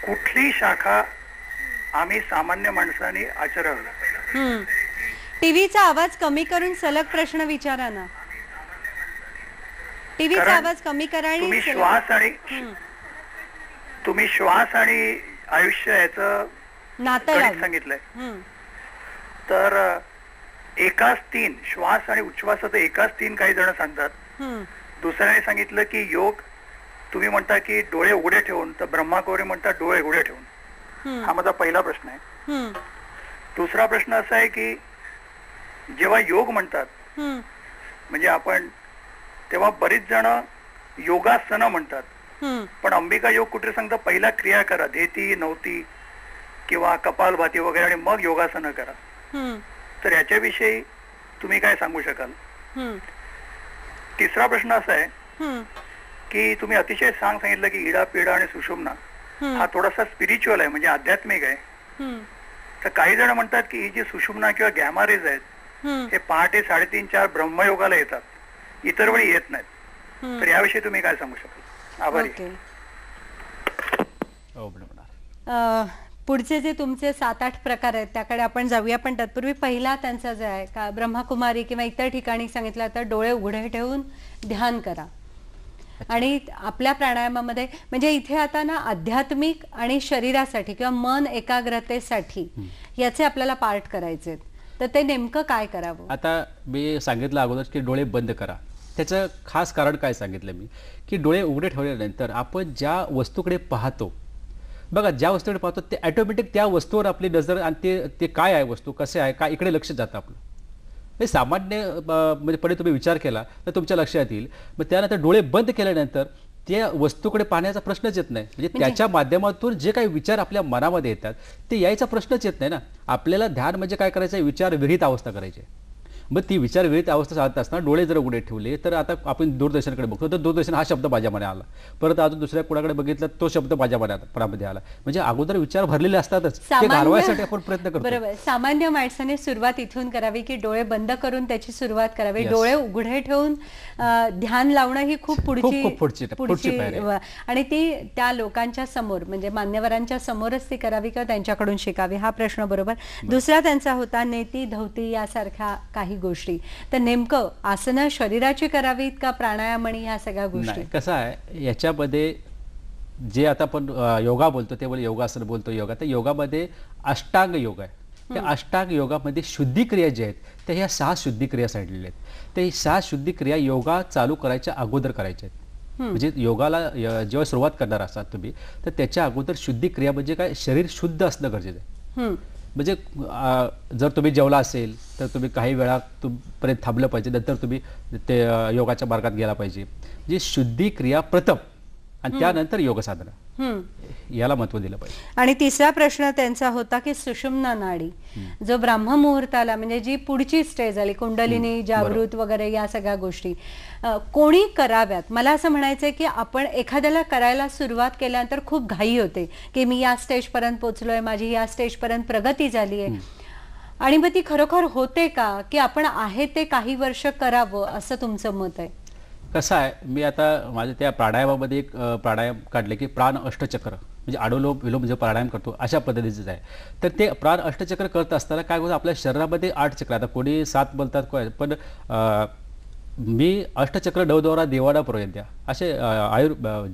कुठली शाखा आम्ही सामान्य माणसांनी आचरावी? टीव्हीचा आवाज कमी करून सलग प्रश्न विचारा ना. टीव्हीचा आवाज कमी करा आणि तुम्ही श्वास आणि आयुष्य याचं नातं सांगितलंय. तर एकाच तीन श्वास आणि उच्छ्वासाचं एकाच तीन काही जण सांगतात. दुसऱ्याने सांगितलं की योग तुम्ही म्हणता की डोळे उघडे ठेवून, तर ब्रह्माकुमारी म्हणतात डोळे उघडे ठेवून. हा माझा पहिला प्रश्न आहे. दुसरा प्रश्न असा आहे की जेव्हा योग म्हणतात म्हणजे आपण, तेव्हा बरीच जण योगासनं म्हणतात. पण अंबिका योग कुठे सांगतात पहिला क्रिया करा, धेती नवती किंवा कपालभाती वगैरे आणि मग योगासनं करा. तर याच्याविषयी तुम्ही काय सांगू शकाल? तिसरा प्रश्न असा आहे की तुम्ही अतिशय सांगितलं की इडा पिडा आणि सुषुम्ना हा थोडासा स्पिरिच्युअल आहे, म्हणजे आध्यात्मिक आहे. तर काही जण म्हणतात की ही जी सुषुम्ना किंवा गॅमा रेज आहेत हे पहाटे 3:30-4 ब्रह्मयोगाला येतात, इतर वेळी येत नाहीत. तर याविषयी तुम्ही काय सांगू शकाल? आभारी. पुढचे जे तुमचे 7-8 प्रकार आहेत त्याकडे आपण जाऊया, पण तत्पूर्वी पहिला त्यांचा जे आहे का ब्रह्मकुमारी किंवा इतर ठिकाणी सांगितलं तर डोळे उघडे ठेवून ध्यान करा. आणि आपल्या प्राणायामामध्ये म्हणजे इथे आता ना आध्यात्मिक आणि शरीरासाठी किंवा मन एकाग्रतेसाठी याचे आपल्याला पार्ट करायचे, तर ते नेमकं काय करावं? आता मी सांगितलं अगोदर की डोळे बंद करा. त्याचं खास कारण काय सांगितलं मी, की डोळे उघडे ठेवल्यानंतर आपण ज्या वस्तूकडे पाहतो, बघा ज्या वस्तूकडे पाहतो ते ऑटोमॅटिक त्या वस्तूवर आपली नजर आणि ते काय आहे, वस्तू कसे आहे काय, इकडे लक्ष जातं आपलं. हे सामान्य म्हणजे पणे तुम्ही विचार केला तर तुमच्या लक्षात येईल. मग त्यानंतर डोळे बंद केल्यानंतर त्या वस्तूकडे पाहण्याचा प्रश्नच येत नाही. म्हणजे त्याच्या माध्यमातून जे काही विचार आपल्या मनामध्ये येतात ते यायचा प्रश्नच येत नाही ना. आपल्याला ध्यान म्हणजे काय करायचं, विचार विरहित अवस्था करायची. मग ती विचार विरहित अवस्था साधत असताना डोळे जर उघडे ठेवले तर आता आपण दूरदर्शनकडे बघतो तर दूरदर्शन हा शब्द माझ्या मनात आला, परत अजून दुसऱ्या कोणाकडे बघितलं तो शब्द माझ्या मनामध्ये आला. म्हणजे अगोदर विचार भरलेले असतातच, ते घालवायसाठी आपण प्रयत्न करतो. बरोबर. सामान्य माणसाने सुरुवात इथून करावी की डोळे बंद करून त्याची सुरुवात करावी. डोळे उघडे ठेवून ध्यान लावणं ही खूप पुढची आणि ती त्या लोकांच्या समोर म्हणजे मान्यवरांच्या समोरच ती करावी किंवा त्यांच्याकडून शिकावी. हा प्रश्न बरोबर. दुसरा त्यांचा होता नेती धवती यासारख्या काही गोष्टी. तर नेमकं आसनं शरीराची करावीत का प्राणायाम आणि ह्या सगळ्या गोष्टी? कसं आहे याच्यामध्ये जे आता आपण योगा बोलतो ते योगासन बोलतो. योगा तर योगामध्ये अष्टांग योग आहे. त्या अष्टांग योगामध्ये शुद्धिक्रिया ज्या आहेत त्या ह्या 6 शुद्धिक्रिया सांगितलेल्या आहेत. त्या 6 शुद्धिक्रिया योगा चालू करायच्या अगोदर करायच्या आहेत. म्हणजे योगाला जेव्हा सुरुवात करणार असाल तुम्ही तर त्याच्या अगोदर शुद्धिक्रिया म्हणजे काय, शरीर शुद्ध असणं गरजेचं आहे. म्हणजे जर तुम्ही जेवला असेल तर तुम्ही काही वेळा पर्यंत थांबलं पाहिजे, नंतर तुम्ही ते योगाच्या मार्गात गेला पाहिजे. म्हणजे शुद्धी क्रिया प्रथम आणि त्यानंतर योग साधना याला महत्व दिलं पाहिजे. आणि तिसरा प्रश्न त्यांचा होता की सुषुम्ना नाडी जो ब्राह्म मुहूर्ताला म्हणजे जी पुढची स्टेज आली कुंडलिनी जागृत वगैरे या सगळ्या गोष्टी कोणी कराव्यात? मला असं म्हणायचंय की आपण एखाद्याला करायला सुरुवात केल्यानंतर खूप घाई होते की मी या स्टेज पर्यंत पोहोचलोय, माझी या स्टेज पर्यंत प्रगती झाली आहे, आणि मग ती खरोखर होते का की आपण आहे ते काही वर्ष करावं असं तुमचं मत आहे? कसं आहे, मी आता माझ्या त्या प्राणायामामध्ये एक प्राणायाम काढले की प्राण अष्टचक्र म्हणजे आडोलोम विलोम जो प्राणायाम करतो अशा पद्धतीचं आहे. तर ते प्राण अष्टचक्र करत असताना काय होतं आपल्या शरीरामध्ये 8 चक्र, आता कोणी 7 बोलतात पण मी अष्टचक्र नवद्वारा देवाडापर्यंत असे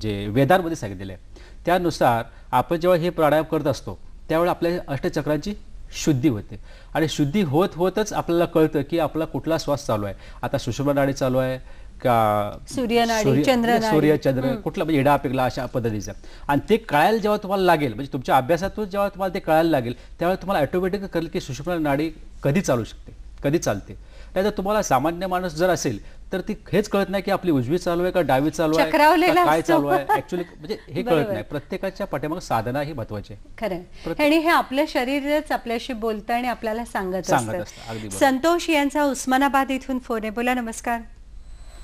जे वेदांमध्ये सांगितलेले आहे त्यानुसार आपण जेव्हा हे प्राणायाम करत असतो त्यावेळी आपल्या अष्टचक्रांची शुद्धी होते. आणि शुद्धी होत होतच आपल्याला कळतं की आपला कुठला श्वास चालू आहे. आता सुषुम्ना नाडी चालू आहे का सूर्य चंद्र कुठला म्हणजे इडा पिगला अशा पद्धतीचा. आणि ते कळायला जेव्हा तुम्हाला लागेल म्हणजे तुमच्या अभ्यासातून जेव्हा तुम्हाला ते कळायला लागेल त्यावेळेला तुम्हाला ऑटोमॅटिक कळेल की सुषुम्ना नाडी कधी चालू शकते कधी चालते. नाहीतर तुम्हाला सामान्य माणूस जर असेल तर ती हेच कळत नाही की आपली उजवी चालू आहे का डावी चालू आहे काय चालू आहे ऍक्च्युअली म्हणजे हे कळत नाही. प्रत्येकाच्या पाठीमागे साधना ही महत्वाची आहे. खरं. आणि हे आपलं शरीरच आपल्याशी बोलतं आणि आपल्याला सांगत असतं. संतोष यांचा उस्मानाबाद इथून फोन आहे. बोला. नमस्कार.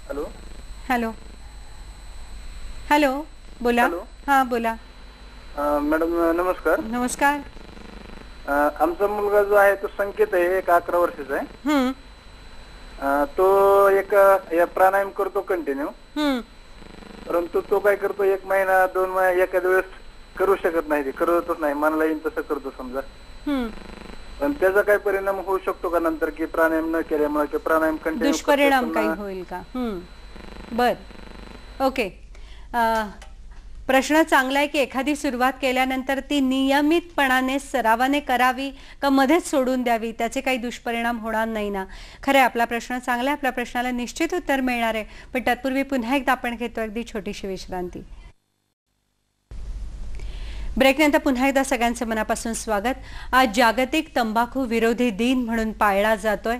हॅलो. हॅलो हॅलो बोला. हा बोला मॅडम. नमस्कार. नमस्कार. आमचा मुलगा जो आहे तो संकेत आहे, 11 वर्षाचा आहे. तो एक प्राणायाम करतो कंटिन्यू, परंतु तो काय करतो 1 महिना 2 महिना एखाद्या वेळेस करू शकत नाही, ते करतच नाही, मनाला येईल तसं करतो समजा. हम्म. पण त्याचा काय परिणाम होऊ शकतो का नंतर, की प्राणायाम न केल्यामुळे, की प्राणायाम कंटिन्यू दुष्परिणाम काही होईल का? बर, ओके. प्रश्न चांगला आहे की एखादी सुरुवात केल्यानंतर ती नियमितपणाने सरावाने करावी का मध्येच सोडून द्यावी, त्याचे काही दुष्परिणाम होणार नाही ना? खरं आहे, आपला प्रश्न चांगला आहे, आपल्या प्रश्नाला निश्चित उत्तर मिळणार आहे. पण तत्पूर्वी पुन्हा एकदा आपण घेतो अगदी छोटीशी विश्रांती. ब्रेकनंतर पुन्हा एकदा सगळ्यांचं मनापासून स्वागत. आज जागतिक तंबाखू विरोधी दिन म्हणून पाळला जातोय.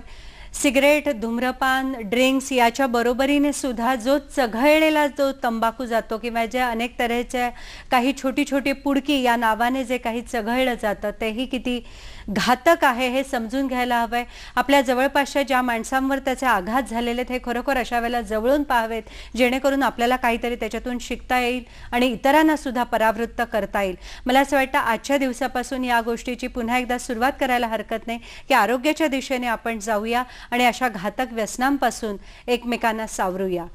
सिगरेट, धूम्रपान, ड्रिंक्स याच्या बरोबरीने सुद्धा जो चघळलेला जो तंबाखू जातो किंवा जे अनेक तऱ्हेचे काही छोटी छोटी पुडकी या नावाने जे काही चघळलं जातं तेही किती घातक आहे हे समजून घ्यायला हवंय. आपल्या जवळपासच्या ज्या माणसांवर त्याचे आघात झालेले हे खरोखर अशा वेळेला जवळून पाहावेत, जेणेकरून आपल्याला काहीतरी त्याच्यातून शिकता येईल आणि इतरांना सुद्धा परावृत्त करता येईल. मला असं वाटतं आजच्या दिवसापासून या गोष्टीची पुन्हा एकदा सुरुवात करायला हरकत नाही की आरोग्याच्या दिशेने आपण जाऊया आणि अशा घातक व्यसनांपासून एकमेकांना सावरूया.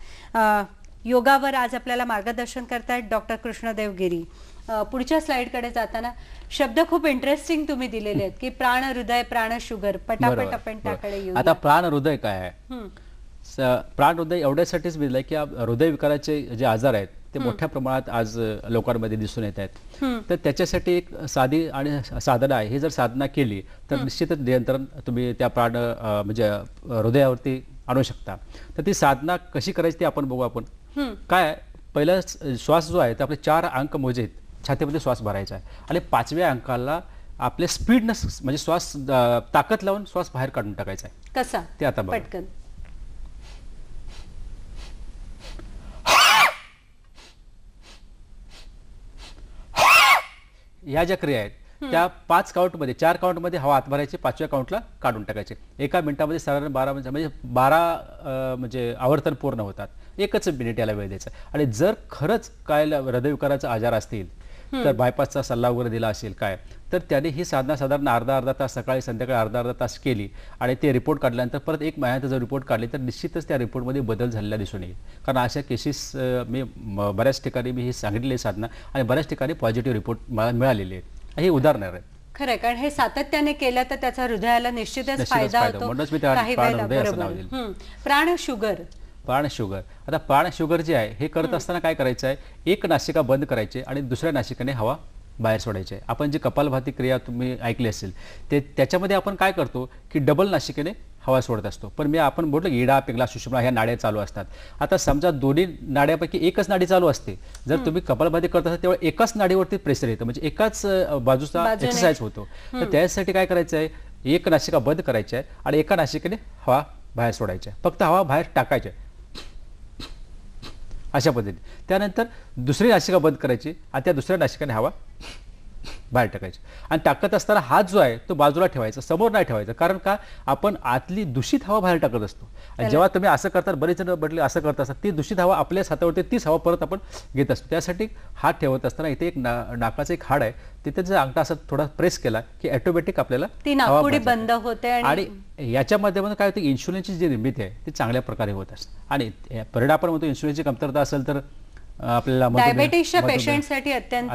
योगावर आज आपल्याला मार्गदर्शन करतायत डॉक्टर कृष्णदेव गिरी. पुढच्या स्लाइडकडे जाताना शब्द खूप इंटरेस्टिंग तुम्ही दिलेले आहेत की प्राण हृदय, प्राण शुगर. पटापट आपण त्याकडे येऊ. आता प्राण हृदय काय आहे? प्राण हृदय एवढ्यासाठीच दिलंय की हृदय विकाराचे जे आजार आहेत ते मोठ्या प्रमाणात आज लोकांमध्ये दिसून येत आहेत. तर त्याच्यासाठी एक साधी आणि साधना आहे. हे जर साधना केली तर निश्चितच नियंत्रण तुम्ही त्या प्राण म्हणजे हृदयावरती आणू शकता. तर ती साधना कशी करायची ते आपण बघू. आपण काय, पहिला श्वास जो आहे ते आपले 4 अंक मोजेत छातीमध्ये श्वास भरायचा आहे आणि 5व्या अंकाला आपले स्पीडनं म्हणजे श्वास ताकद लावून श्वास बाहेर काढून टाकायचा आहे. कसा ते आता बघा. पटकन. ह्या ज्या क्रिया आहेत त्या 5 काउंटमध्ये, 4 काउंटमध्ये हवा आत भरायची, 5व्या काउंटला काढून टाकायचे. एका मिनिटामध्ये साधारण 12 म्हणजे 12 म्हणजे आवर्तन पूर्ण होतात. 1 मिनिट याला वेळ द्यायचा. आणि जर खरंच काय हृदयविकाराचा आजार असतील तर बायपासचा सल्ला वगैरे दिला असेल काय, तर त्याने ही साधना साधारण अर्धा तास सकाळी संध्याकाळी अर्धा तास केली आणि ते रिपोर्ट काढल्यानंतर परत 1 महिन्यात जर रिपोर्ट काढले तर निश्चितच त्या रिपोर्टमध्ये बदल झालेला दिसून येईल. कारण अशा केसेस मी बऱ्याच ठिकाणी मी ही सांगितलेली साधना आणि बऱ्याच ठिकाणी पॉझिटिव्ह रिपोर्ट मला मिळालेले आहेत. हे उदाहरण आहे. खरं, कारण हे सातत्याने केलं तर त्याचा हृदयाला निश्चितच फायदा होतो. म्हणूनच मी त्या प्राण शुगर. प्राण शुगर. आता प्राण शुगर जे आहे हे करत असताना काय करायचं आहे, एक नासिका बंद करायची आणि दुसऱ्या नासिकाने हवा बाहेर सोडायची आहे. आपण जी कपालभाती क्रिया तुम्ही ऐकली असेल ते त्याच्यामध्ये आपण काय करतो की डबल नासिकेने हवा सोडत असतो. पण आपण म्हटलं इडा, पिंगला, सुषुम्ना ह्या नाड्या चालू असतात. आता समजा दोन्ही नाड्यापैकी एकच नाडी चालू असते, जर तुम्ही कपालभाती करत असाल तेव्हा एकाच नाडीवरती प्रेशर येतं, म्हणजे एकाच बाजूचा एक्सरसाइज होतो. तर त्यासाठी काय करायचं आहे, एक नासिका बंद करायची आहे आणि एका नासिकेने हवा बाहेर सोडायची आहे. फक्त हवा बाहेर टाकायची आहे अशा पद्धतीने. त्यानंतर दुसरी नासिका बंद करायची आणि त्या दुसऱ्या नासिकाने हवा बाहेर टाकायची. आणि टाकत असताना हात जो आहे तो बाजूला ठेवायचा, समोर नाही ठेवायचा. कारण का, आपण आतली दूषित हवा बाहेर टाकत असतो. आणि जेव्हा तुम्ही असं करतात, बरेच जण म्हटले असं करत असतात, ती दूषित हवा आपल्याच हातावरती तीच हवा परत आपण घेत असतो. त्यासाठी हात ठेवत असताना इथे एक नाकाचं एक हाड आहे, तिथे जर अंगठा असं थोडा प्रेस केला की ऑटोमॅटिक आपल्याला ती नाकपुडी बंद होते. आणि याच्यामध्ये काय होतं, इन्शुलिनची जी निर्मिती आहे ती चांगल्या प्रकारे होत असते. आणि परिणाम आपण म्हणतो इन्शुलिनची कमतरता असेल तर आपल्याला डायबेटिसच्या पेशंटसाठी अत्यंत.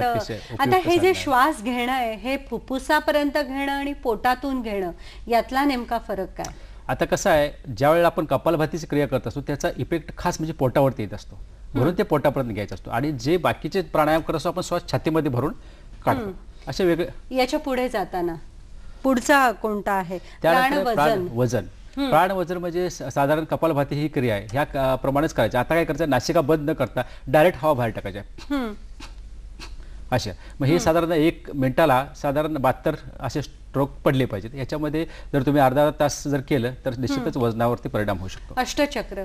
आता हे जे श्वास घेणं आहे हे फुफ्फुसापर्यंत घेणं आणि पोटातून घेणं यातला नेमका फरक काय? आता कसं आहे, ज्या वेळेला आपण कपालभातीची क्रिया करत असतो त्याचा इफेक्ट खास म्हणजे पोटावरती येत असतो, म्हणून ते पोटापर्यंत घ्यायचं असतो. आणि जे बाकीचे प्राणायाम करत असतो आपण श्वास छातीमध्ये भरून काढतो. असे वेगळे. याच्या पुढे जाताना पुढचा कोणता आहे? वजन. प्राण वजन म्हणजे साधारण कपालभाती ही क्रिया आहे ह्या प्रमाणेच करायची. आता काय करायचं, नासिका बंद न करता डायरेक्ट हवा बाहेर टाकायच्या अशा. मग हे साधारण 1 मिनिटाला साधारण 72 असे स्ट्रोक पडले पाहिजेत. याच्यामध्ये जर तुम्ही अर्धा तास जर केलं तर निश्चितच वजनावरती परिणाम होऊ शकतो. अष्टचक्र.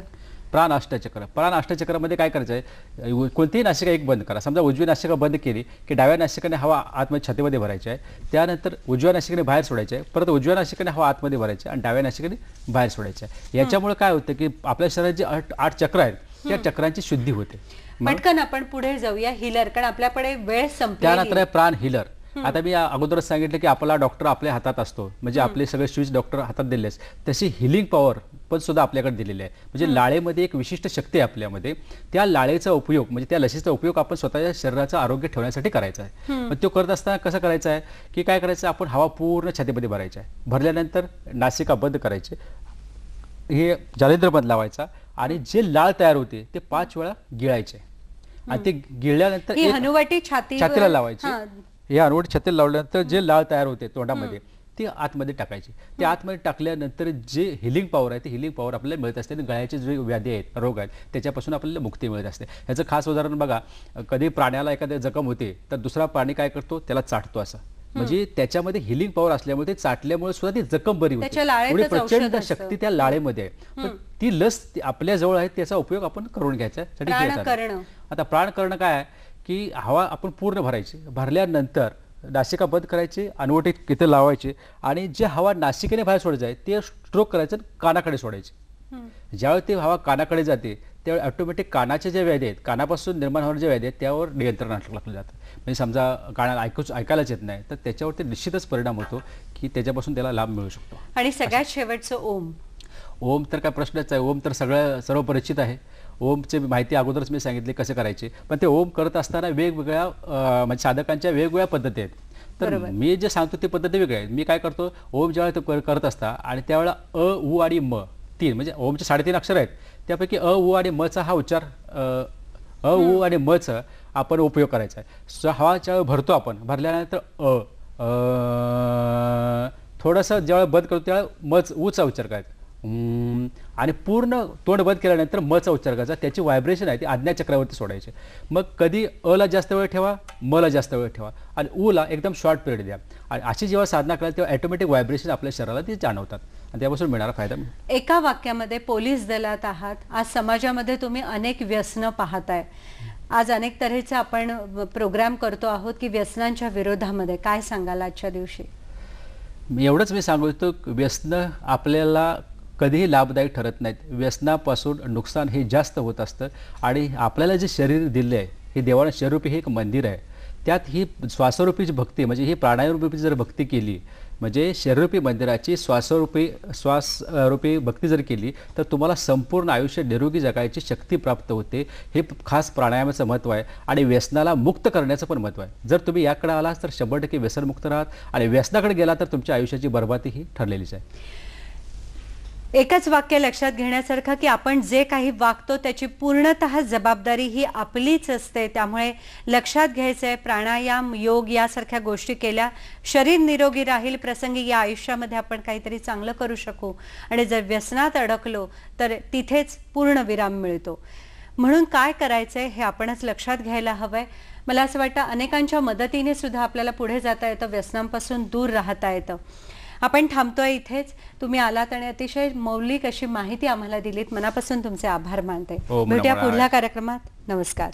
प्राण अष्टचक्र. प्राण अष्टचक्रामध्ये काय करायचं आहे, कोणतीही नासिका एक बंद करा. समजा उजवी नासिका बंद केली की डाव्या नासिकाने हवा आतमध्ये छातीमध्ये भरायची आहे. त्यानंतर उजव्या नासिकाने बाहेर सोडायची आहे. परत उजव्या नासिकाने हवा आतमध्ये भरायची आणि डाव्या नासिकाने बाहेर सोडायची आहे. याच्यामुळे काय होतं की आपल्या शरीरात जे 8 चक्र आहेत त्या चक्रांची शुद्धी होते. पटकन आपण पुढे जाऊया. हिलर, कारण आपल्याकडे वेळ संपली. त्यानंतर आहे प्राण हिलर. आता मी अगोदरच सांगितलं की आपला डॉक्टर आपल्या हातात असतो, म्हणजे आपले सगळे स्विच डॉक्टर हातात दिलेस, तशी हिलिंग पॉवर पण सुद्धा आपल्याकडे दिलेले आहे. म्हणजे लाळेमध्ये एक विशिष्ट शक्ती आहे आपल्यामध्ये. त्या लाळेचा उपयोग म्हणजे त्या लसीचा उपयोग आपण स्वतःच्या शरीराचं आरोग्य ठेवण्यासाठी करायचा आहे. पण तो करत असताना कसं करायचं आहे की काय करायचं, आपण हवा पूर्ण छातीमध्ये भरायची आहे. भरल्यानंतर नासिका बंद करायची, हे जालिंद्र बंद लावायचा आणि जे लाळ तयार होते ते 5 वेळा गिळायचे आणि ते गिळल्यानंतर ही हनुवटी छातीला लावायची. हे हनुवटी छातीला लावल्यानंतर जे लाळ तयार होते तोंडामध्ये ती आतमध्ये टाकायची. ते आतमध्ये टाकल्यानंतर जे हिलिंग पॉवर आहे ते हिलिंग पॉवर आपल्याला मिळत असते आणि गळ्याचे जे व्याधी आहेत, रोग आहेत, त्याच्यापासून आपल्याला मुक्ती मिळत असते. ह्याचं खास उदाहरण बघा, कधी प्राण्याला एखाद्या जखम होते तर दुसरा प्राणी काय करतो, त्याला चाटतो असं. म्हणजे त्याच्यामध्ये हिलिंग पॉवर असल्यामुळे ते चाटल्यामुळे सुद्धा ती जखम बरी होते. एवढी प्रचंड शक्ती त्या लाळेमध्ये आहे. पण ती लस आपल्या जवळ आहे, त्याचा उपयोग आपण करून घ्यायचा. आता प्राण करणं काय आहे की हवा आपण पूर्ण भरायची, भरल्यानंतर नासिका बंद करायची, अनवटी इथे लावायची आणि जे हवा नासिकेने बाहेर सोडायचं आहे ते स्ट्रोक करायचं, कानाकडे सोडायची. ज्यावेळी ती हवा कानाकडे जाते त्यावेळी ऑटोमॅटिक कानाच्या ज्या व्याधी आहेत, कानापासून निर्माण होणाऱ्या ज्या व्याधी आहेत त्यावर नियंत्रण टाकलं जातं. म्हणजे समजा कानाला ऐकायलाच येत नाही तर त्याच्यावरती निश्चितच परिणाम होतो की त्याच्यापासून त्याला लाभ मिळू शकतो. आणि सगळ्यात शेवटचं ओम. ओम तर काय प्रश्नच आहे. ओम तर सर्व परिचित आहे. ओमची माहिती अगोदरच मी सांगितली कसे करायचे. पण ते ओम करत असताना वेगवेगळ्या म्हणजे साधकांच्या वेगवेगळ्या पद्धती आहेत. तर मी जे सांगतो ते पद्धती वेगळ्या आहेत. मी काय करतो, ओम ज्यावेळेला करत असता आणि त्यावेळेला अ, उ आणि म 3 म्हणजे ओमचे 3.5 अक्षर आहेत. त्यापैकी अ, उ आणि मचा हा उच्चार अ, उ आणि मचा आपण उपयोग करायचा आहे. हवा ज्यावेळेला भरतो आपण, भरल्यानंतर थोडंसं ज्यावेळेला बंद करतो त्यावेळेला मच उचा उच्चार करायचा आणि पूर्ण तोंड बंद केल्यानंतर मचा उच्चार करायचा. त्याची व्हायब्रेशन आहे ती आज्ञाचक्रावरती सोडायची. मग कधी अला जास्त वेळ ठेवा, मला जास्त वेळ ठेवा आणि उला एकदम शॉर्ट पिरियड द्या. आणि अशी जेव्हा साधना कराल तेव्हा ऑटोमॅटिक व्हायब्रेशन आपल्या शरीराला ती जाणवतात आणि त्यापासून मिळणारा फायदा. एका वाक्यामध्ये पोलीस दलात आहात, आज समाजामध्ये तुम्ही अनेक व्यसनं पाहताय, आज अनेक तऱ्हेचे आपण प्रोग्राम करतो आहोत की व्यसनांच्या विरोधामध्ये काय सांगाल आजच्या दिवशी? एवढंच मी सांगू इच्छितो, व्यसनं आपल्याला कधीही लाभदायक ठरत नाहीत. व्यसनापासून नुकसान हे जास्त होत असतं आणि आपल्याला जे शरीर दिले आहे हे देवाने शरीरूपी हे एक मंदिर आहे. त्यात ही श्वासरूपीची भक्ती म्हणजे ही प्राणायामरूपी जर भक्ती केली, म्हणजे शरीरूपी मंदिराची श्वासरूपी भक्ती जर केली तर तुम्हाला संपूर्ण आयुष्य निरोगी जगायची शक्ती प्राप्त होते. हे खास प्राणायामाचं महत्त्व आहे आणि व्यसनाला मुक्त करण्याचं पण महत्त्व आहे. जर तुम्ही याकडे आलात तर 100% व्यसनमुक्त राहात आणि व्यसनाकडे गेला तर तुमच्या आयुष्याची बर्बादी ही ठरलेलीच आहे. एकच वाक्य लक्षात घेण्यासारखं की आपण जे काही वागतो त्याची पूर्णतः जबाबदारी ही आपलीच असते. त्यामुळे लक्षात घ्यायचं आहे, प्राणायाम, योग यासारख्या गोष्टी केल्या शरीर निरोगी राहील, प्रसंगी या आयुष्यामध्ये आपण काहीतरी चांगलं करू शकू. आणि जर व्यसनात अडकलो तर तिथेच पूर्ण विराम मिळतो. म्हणून काय करायचंय हे आपणच लक्षात घ्यायला हवंय. मला असं वाटतं अनेकांच्या मदतीने सुद्धा आपल्याला पुढे जाता येतं, व्यसनांपासून दूर राहता येतं. आपण थांबतोय इथेच. तुम्ही आलात आणि अतिशय मौलिक अशी माहिती आम्हाला दिलीत. मनापासून तुमचे आभार मानते. भेटूया पुढल्या कार्यक्रमात. नमस्कार.